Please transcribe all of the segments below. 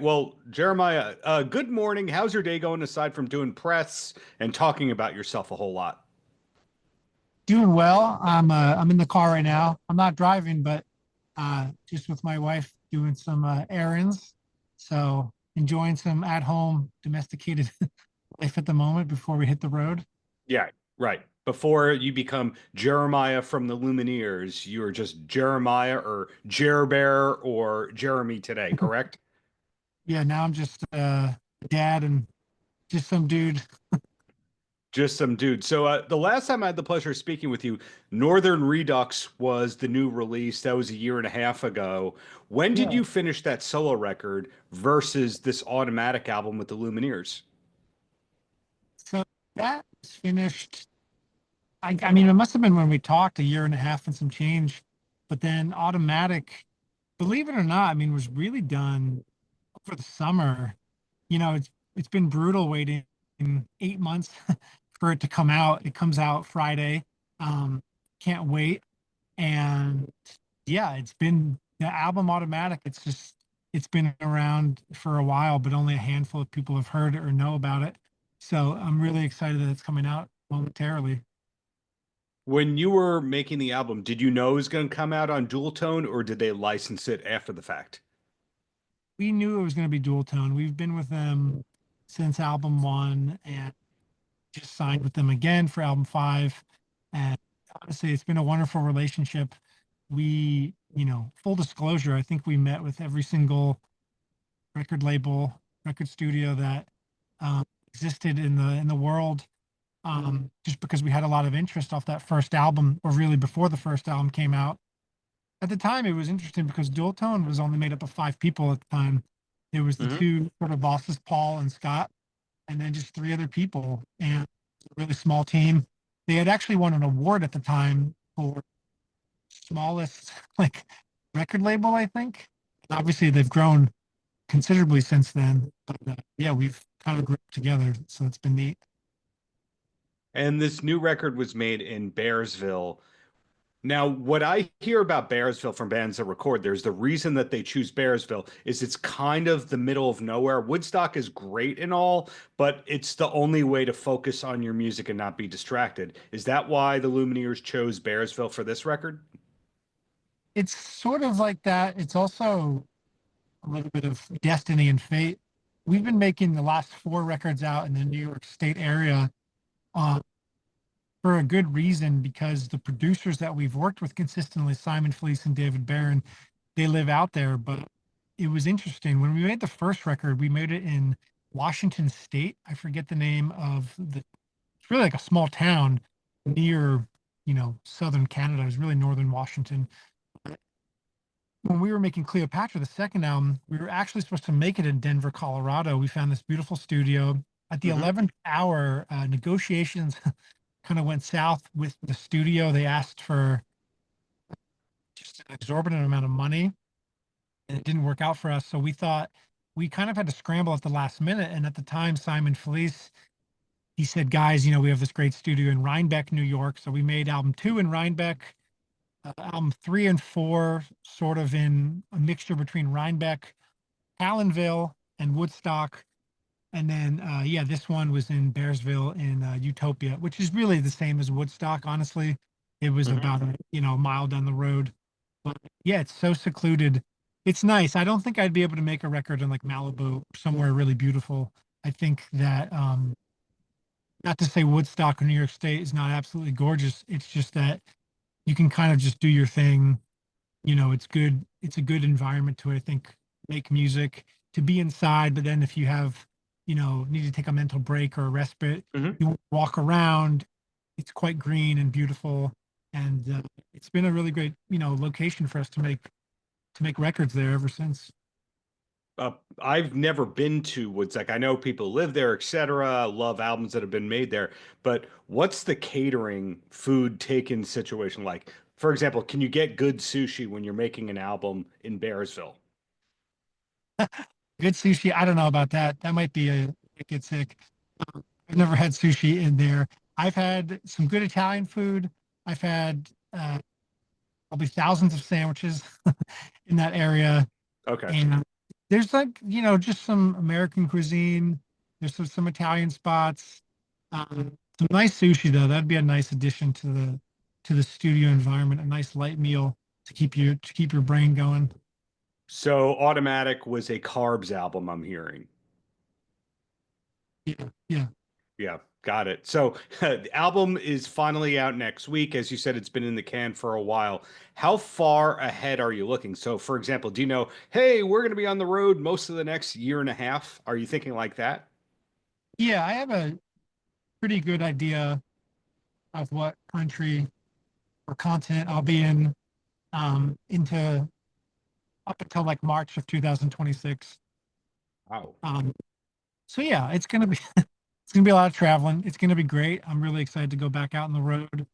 Well, Jeremiah, good morning. How's your day going aside from doing press and talking about yourself a whole lot? Doing well. I'm in the car right now. I'm not driving, but just with my wife doing some errands. So enjoying some at home domesticated life at the moment before we hit the road. Yeah, right. Before you become Jeremiah from the Lumineers, you are just Jeremiah or Jerbear or Jeremy today, correct? Yeah, now I'm just dad and just some dude. Just some dude. So the last time I had the pleasure of speaking with you, Northern Redux was the new release. That was a year and a half ago. When did Yeah. you finish that solo record versus this automatic album with the Lumineers? So that was finished. I mean, it must have been when we talked a year and a half and some change. But then automatic, believe it or not, I mean, was really done for the summer. It's been brutal waiting 8 months for it to come out. It comes out Friday. Can't wait. And yeah, it's been the album Automatic. It's been around for a while, but only a handful of people have heard it or know about it. So I'm really excited that it's coming out momentarily. When you were making the album, did you know it was going to come out on dual tone or did they license it after the fact? We knew it was going to be dual tone. We've been with them since album one and just signed with them again for album five. And honestly, it's been a wonderful relationship. Full disclosure, I think we met with every single record label, record studio that existed in the world, just because we had a lot of interest off that first album, or really before the first album came out. At the time, it was interesting because Dual Tone was only made up of five people at the time. There was the Hmm. two sort of bosses, Paul and Scott, and then just three other people, and a really small team. They had actually won an award at the time for smallest like record label, I think. Obviously, they've grown considerably since then, but yeah, we've kind of grouped together, so it's been neat. And this new record was made in Bears-ville. Now, what I hear about Bearsville from bands that record, there's the reason that they choose Bearsville is it's kind of the middle of nowhere. Woodstock is great and all, but it's the only way to focus on your music and not be distracted. Is that why the Lumineers chose Bearsville for this record? It's sort of like that. It's also a little bit of destiny and fate. We've been making the last four records out in the New York State area uh, for a good reason, because the producers that we've worked with consistently, Simon Fleece and David Barron, they live out there. But it was interesting. When we made the first record, we made it in Washington State. I forget the name of it's really like a small town near, southern Canada. It was really northern Washington. When we were making Cleopatra, the second album, we were actually supposed to make it in Denver, Colorado. We found this beautiful studio. At the Hmm. 11th hour, negotiations kind of went south with the studio. They asked for just an exorbitant amount of money, and it didn't work out for us. So we thought we kind of had to scramble at the last minute. And at the time, Simon Felice, he said, guys, we have this great studio in Rhinebeck, New York. So we made album two in Rhinebeck, album three and four, sort of in a mixture between Rhinebeck, Hallenville, and Woodstock. And then, yeah, this one was in Bearsville in Utopia, which is really the same as Woodstock. Honestly, it was Hmm. about a mile down the road. But yeah, it's so secluded. It's nice. I don't think I'd be able to make a record in like Malibu, somewhere really beautiful. I think that, not to say Woodstock or New York State is not absolutely gorgeous. It's just that you can kind of just do your thing. It's good. It's a good environment to, I think, make music, to be inside. But then if you have, need to take a mental break or a respite, Hmm. you walk around. It's quite green and beautiful, and it's been a really great, location for us to make records there ever since. I've never been to Woodstock. I know people live there, etc. Love albums that have been made there. But what's the catering food taken situation like? For example, can you get good sushi when you're making an album in Bearsville? Good sushi. I don't know about that. That might be a get sick. I've never had sushi in there. I've had some good Italian food. I've had probably thousands of sandwiches in that area. Okay. And There's like, just some American cuisine. There's some Italian spots. Some nice sushi though. That'd be a nice addition to the studio environment. A nice light meal to keep your brain going. So Automatic was a Carbs album, I'm hearing. Yeah, yeah. Yeah, got it. So the album is finally out next week. As you said, it's been in the can for a while. How far ahead are you looking? So, for example, do you know, hey, we're going to be on the road most of the next year and a half? Are you thinking like that? Yeah, I have a pretty good idea of what country or continent I'll be in into up until like March of 2026. Wow. Um, so yeah, it's gonna be it's gonna be a lot of traveling. It's gonna be great. I'm really excited to go back out on the road.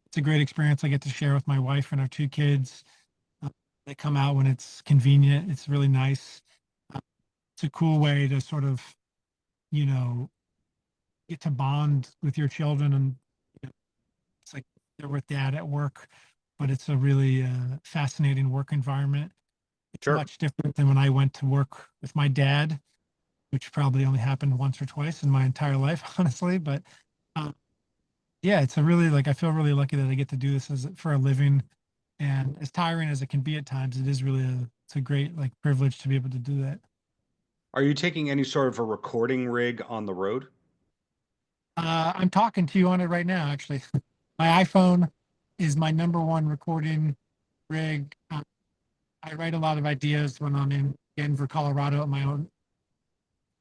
It's a great experience I get to share with my wife and our two kids. Uh, they come out when it's convenient. It's really nice. Uh, it's a cool way to sort of, you know, get to bond with your children, and it's like they're with dad at work, but it's a really fascinating work environment. It's Sure. much different than when I went to work with my dad, which probably only happened once or twice in my entire life, honestly. But um, yeah, it's a really like I feel really lucky that I get to do this for a living, and as tiring as it can be at times, it is really it's a great like privilege to be able to do that. Are you taking any sort of a recording rig on the road? I'm talking to you on it right now, actually. My iPhone is my number one recording rig. I write a lot of ideas when I'm in Denver, Colorado, at my own.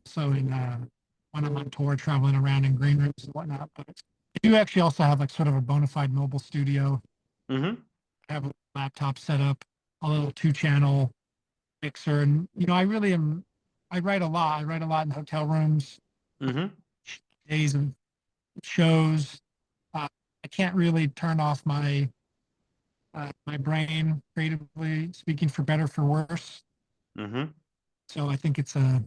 So when I'm on tour, traveling around in green rooms and whatnot. But I do actually also have like sort of a bona fide mobile studio. Mm-hmm. I have a laptop set up, a little 2 channel mixer, and I really am. I write a lot. I write a lot in hotel rooms, Mm-hmm. days of shows. I can't really turn off my brain creatively speaking, for better for worse. Mm-hmm. So I think it's a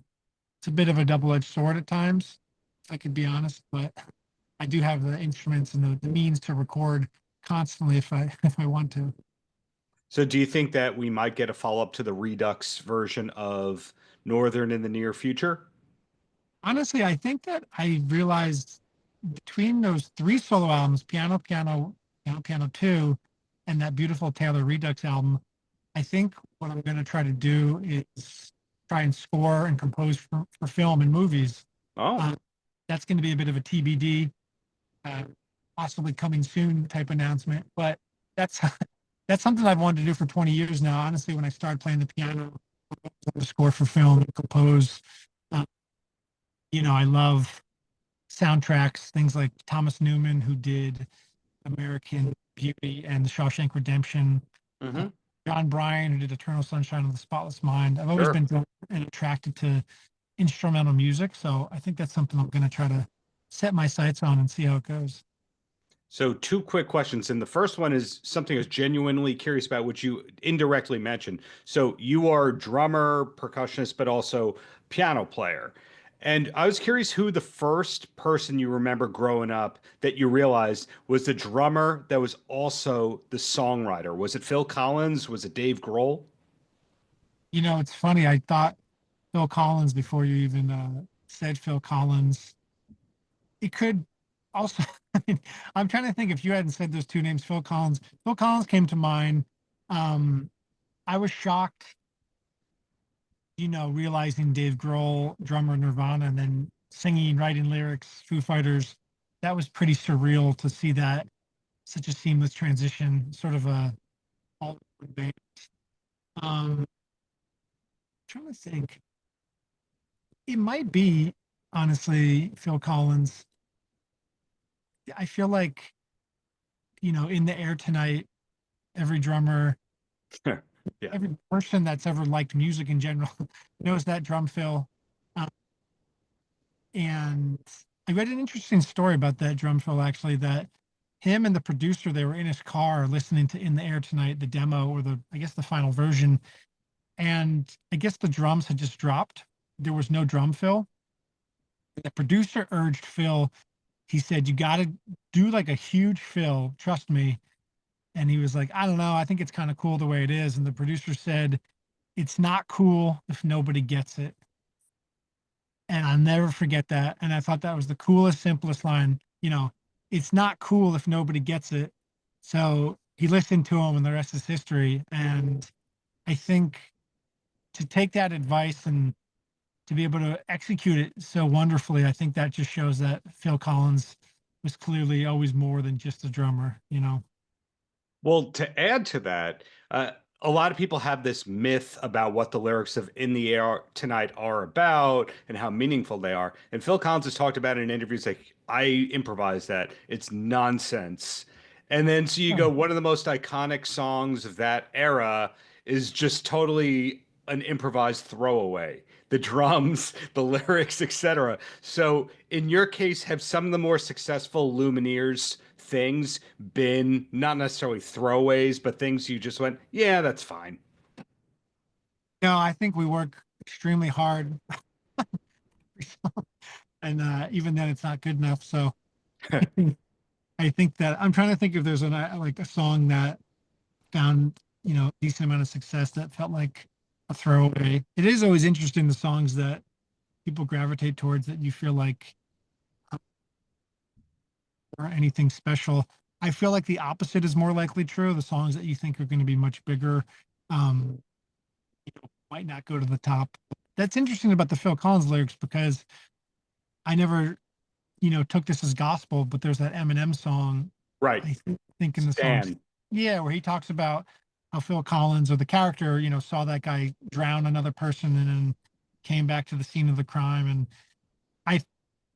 bit of a double-edged sword at times, if I could be honest, but I do have the instruments and the means to record constantly if I if I want to. So do you think that we might get a follow-up to the Redux version of Northern in the near future? Honestly, I think that I realized between those 3 solo albums, Piano, Piano, Piano, Piano 2, and that beautiful Taylor Redux album, I think what I'm going to try to do is try and score and compose for film and movies. Oh, Uh, that's going to be a bit of a TBD, uh, possibly coming soon type announcement. But that's that's something I've wanted to do for 20 years now. Honestly, when I started playing the piano, to score for film and compose, uh, I love soundtracks, things like Thomas Newman, who did American Beauty and The Shawshank Redemption. Uh, mm-hmm. John Bryan, who did Eternal Sunshine of the Spotless Mind. I've always Sure. been drawn and attracted to instrumental music, so I think that's something I'm going to try to set my sights on and see how it goes. So, two quick questions. And the first one is something I was genuinely curious about, which you indirectly mentioned. So, you are drummer, percussionist, but also piano player. And I was curious who the first person you remember growing up that you realized was the drummer that was also the songwriter. Was it Phil Collins? Was it Dave Grohl? It's funny. I thought Phil Collins before you even said Phil Collins. It could also, I mean, I'm trying to think if you hadn't said those two names, Phil Collins. Phil Collins came to mind. Um, I was shocked, realizing Dave Grohl, drummer Nirvana, and then singing, writing lyrics, Foo Fighters. That was pretty surreal to see that such a seamless transition, sort of a all band. Um, trying to think, it might be honestly Phil Collins. I feel like in the air tonight, every drummer, Yeah. every person that's ever liked music in general knows that drum fill. Uh, and I read an interesting story about that drum fill actually, that him and the producer, they were in his car listening to In the Air Tonight, the demo, or I guess the final version. And I guess the drums had just dropped. There was no drum fill. The producer urged Phil, he said, you got to do like a huge fill, trust me. And he was like, I don't know, I think it's kind of cool the way it is. And the producer said, it's not cool if nobody gets it. And I'll never forget that. And I thought that was the coolest, simplest line. It's not cool if nobody gets it. So he listened to him, and the rest is history. And I think to take that advice and to be able to execute it so wonderfully, I think that just shows that Phil Collins was clearly always more than just a drummer. Well, to add to that, a lot of people have this myth about what the lyrics of In the Air Tonight are about and how meaningful they are. And Phil Collins has talked about it in interviews like, I improvise that. It's nonsense. And then so you go, one of the most iconic songs of that era is just totally an improvised throwaway. The drums, the lyrics, etc. So in your case, have some of the more successful Lumineers things been not necessarily throwaways, but things you just went, yeah, that's fine? No, I think we work extremely hard, and even then, it's not good enough. So I think that I'm trying to think if there's like a song that found a decent amount of success that felt like a throwaway. It is always interesting, the songs that people gravitate towards that you feel like or anything special. I feel like the opposite is more likely true. The songs that you think are going to be much bigger um, might not go to the top. That's interesting about the Phil Collins lyrics, because I never, took this as gospel, but there's that Eminem song, Right. I think in the song, yeah, where he talks about how Phil Collins, or the character, saw that guy drown another person and then came back to the scene of the crime. And I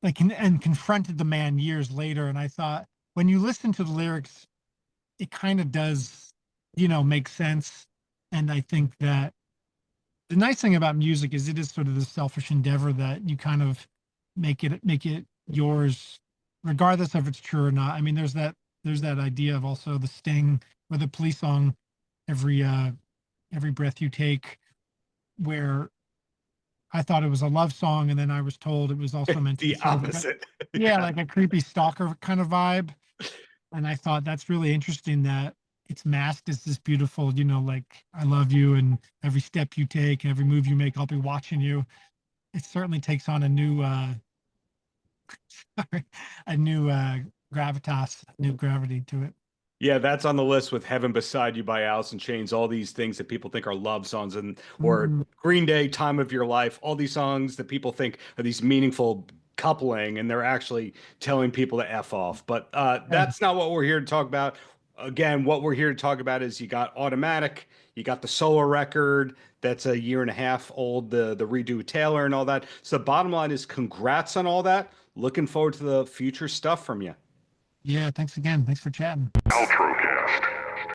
and confronted the man years later. And I thought, when you listen to the lyrics, it kind of does, make sense. And I think that the nice thing about music is it is sort of this selfish endeavor that you kind of make it yours, regardless of it's true or not. I mean, there's that idea of also the Sting or the Police song, every breath you take, where I thought it was a love song, and then I was told it was also meant to be The opposite. yeah, like a creepy stalker kind of vibe. And I thought that's really interesting that it's masked as this beautiful, like, I love you, and every step you take, every move you make, I'll be watching you. It certainly takes on a new a new gravitas, new gravity to it. Yeah, that's on the list with Heaven Beside You by Alice in Chains, all these things that people think are love songs, or Green Day, Time of Your Life, all these songs that people think are these meaningful coupling, and they're actually telling people to F off. But that's not what we're here to talk about. Again, what we're here to talk about is you got Automatic, you got the solo record that's a year and a half old, the redo with Taylor and all that. So the bottom line is congrats on all that. Looking forward to the future stuff from you. Yeah, thanks again. Thanks for chatting. Paltrocast.